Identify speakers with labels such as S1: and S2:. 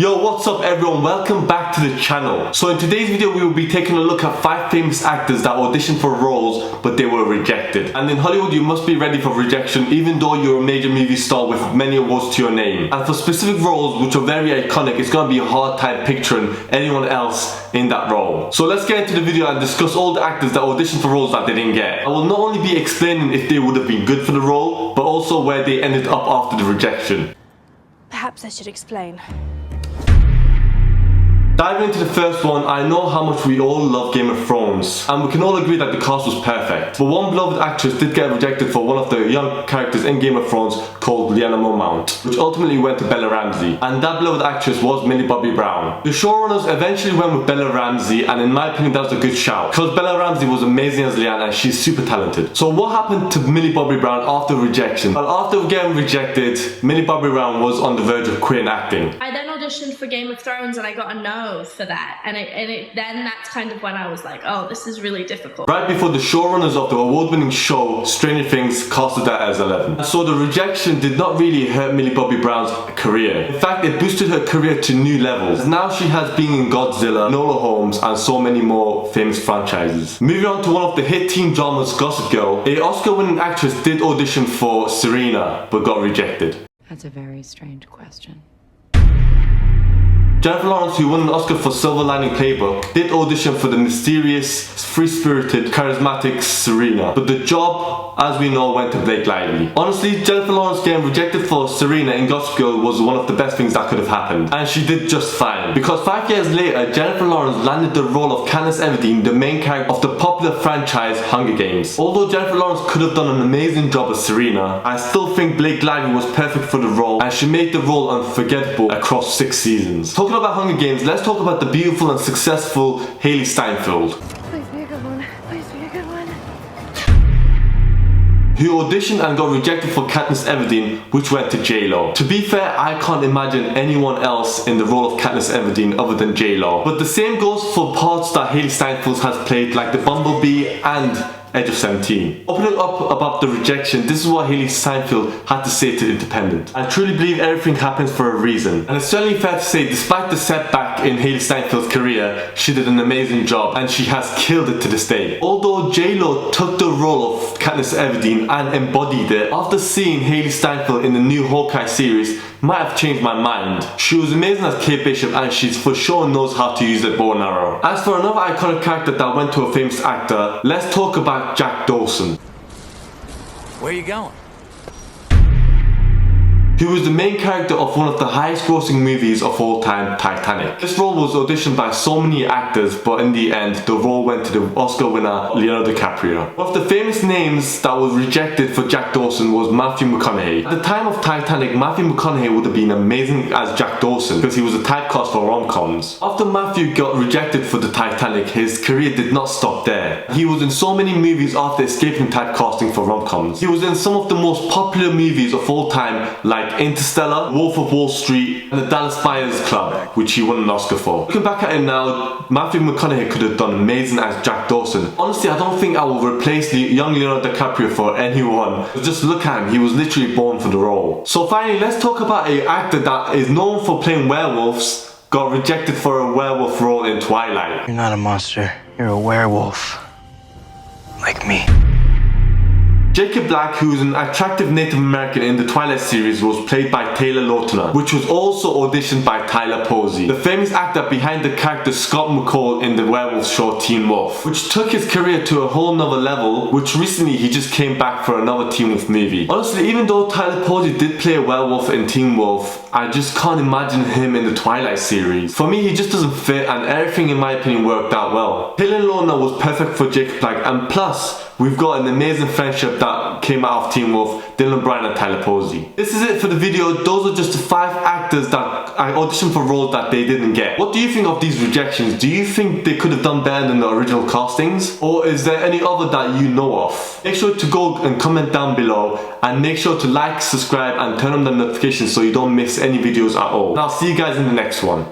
S1: Yo, what's up everyone? Welcome back to the channel. So in today's video we will be taking a look at 5 famous actors that auditioned for roles but they were rejected. And in Hollywood you must be ready for rejection even though you're a major movie star with many awards to your name. And for specific roles which are very iconic, it's gonna be a hard time picturing anyone else in that role. So let's get into the video and discuss all the actors that auditioned for roles that they didn't get. I will not only be explaining if they would have been good for the role, but also where they ended up after the rejection.
S2: Perhaps I should explain.
S1: Diving into the first one, I know how much we all love Game of Thrones, and we can all agree that the cast was perfect. But one beloved actress did get rejected for one of the young characters in Game of Thrones called Lyanna Mormont, which ultimately went to Bella Ramsey, and that beloved actress was Millie Bobby Brown. The showrunners eventually went with Bella Ramsey, and in my opinion that was a good shout, because Bella Ramsey was amazing as Lyanna and she's super talented. So what happened to Millie Bobby Brown after rejection? Well, after getting rejected, Millie Bobby Brown was on the verge of quitting acting.
S3: I then auditioned for Game of Thrones and I got a no for that, and then that's kind of when I was like, oh, this is really difficult.
S1: Right before the showrunners of the award-winning show Stranger Things casted that as 11. So the rejection did not really hurt Millie Bobby Brown's career. In fact, it boosted her career to new levels. Now she has been in Godzilla, Enola Holmes and so many more famous franchises. Moving on to one of the hit teen dramas Gossip Girl, a Oscar-winning actress did audition for Serena but got rejected.
S4: That's a very strange question.
S1: Jennifer Lawrence, who won an Oscar for Silver Lining Playbook, did audition for the mysterious, free-spirited, charismatic Serena, but the job, as we know, went to Blake Lively. Honestly, Jennifer Lawrence getting rejected for Serena in Gossip Girl was one of the best things that could have happened, and she did just fine, because 5 years later, Jennifer Lawrence landed the role of Katniss Everdeen, the main character of the popular franchise Hunger Games. Although Jennifer Lawrence could have done an amazing job as Serena, I still think Blake Lively was perfect for the role, and she made the role unforgettable across 6 seasons. Talking about Hunger Games, let's talk about the beautiful and successful Hailee Steinfeld,
S2: Please be a good one. Please be a good one.
S1: who auditioned and got rejected for Katniss Everdeen, which went to J-Lo. To be fair, I can't imagine anyone else in the role of Katniss Everdeen other than J-Lo. But the same goes for parts that Hailee Steinfeld has played, like the Bumblebee and Edge of 17. Opening up about the rejection, this is what Hailee Steinfeld had to say to Independent. I truly believe everything happens for a reason. And it's certainly fair to say, despite the setback in Hailee Steinfeld's career, she did an amazing job and she has killed it to this day. Although J-Lo took the role of Katniss Everdeen and embodied it, after seeing Hailee Steinfeld in the new Hawkeye series, might have changed my mind. She was amazing as Kate Bishop and she for sure knows how to use a bow and arrow. As for another iconic character that went to a famous actor, let's talk about Jack Dawson.
S5: Where are you going?
S1: Who was the main character of one of the highest grossing movies of all time, Titanic. This role was auditioned by so many actors, but in the end, the role went to the Oscar winner, Leonardo DiCaprio. One of the famous names that was rejected for Jack Dawson was Matthew McConaughey. At the time of Titanic, Matthew McConaughey would have been amazing as Jack Dawson because he was a typecast for rom-coms. After Matthew got rejected for the Titanic, his career did not stop there. He was in so many movies after escaping typecasting for rom-coms. He was in some of the most popular movies of all time, like Interstellar, Wolf of Wall Street, and the Dallas Buyers Club, which he won an Oscar for. Looking back at it now, Matthew McConaughey could have done amazing as Jack Dawson. Honestly, I don't think I will replace the young Leonardo DiCaprio for anyone. Just look at him, he was literally born for the role. So finally, let's talk about an actor that is known for playing werewolves, got rejected for a werewolf role in Twilight.
S5: You're not a monster. You're a werewolf. Like me.
S1: Jacob Black, who is an attractive Native American in the Twilight series, was played by Taylor Lautner, which was also auditioned by Tyler Posey, the famous actor behind the character Scott McCall in the werewolf show Teen Wolf, which took his career to a whole nother level, which recently he just came back for another Teen Wolf movie. Honestly, even though Tyler Posey did play a werewolf in Teen Wolf, I just can't imagine him in the Twilight series. For me, he just doesn't fit and everything in my opinion worked out well. Taylor Lautner was perfect for Jacob Black, and plus, we've got an amazing friendship that came out of Teen Wolf, Dylan Bryan and Tyler Posey. This is it for the video. Those are just the 5 actors that I auditioned for roles that they didn't get. What do you think of these rejections? Do you think they could have done better than the original castings? Or is there any other that you know of? Make sure to go and comment down below, and make sure to like, subscribe and turn on the notifications so you don't miss any videos at all. And I'll see you guys in the next one.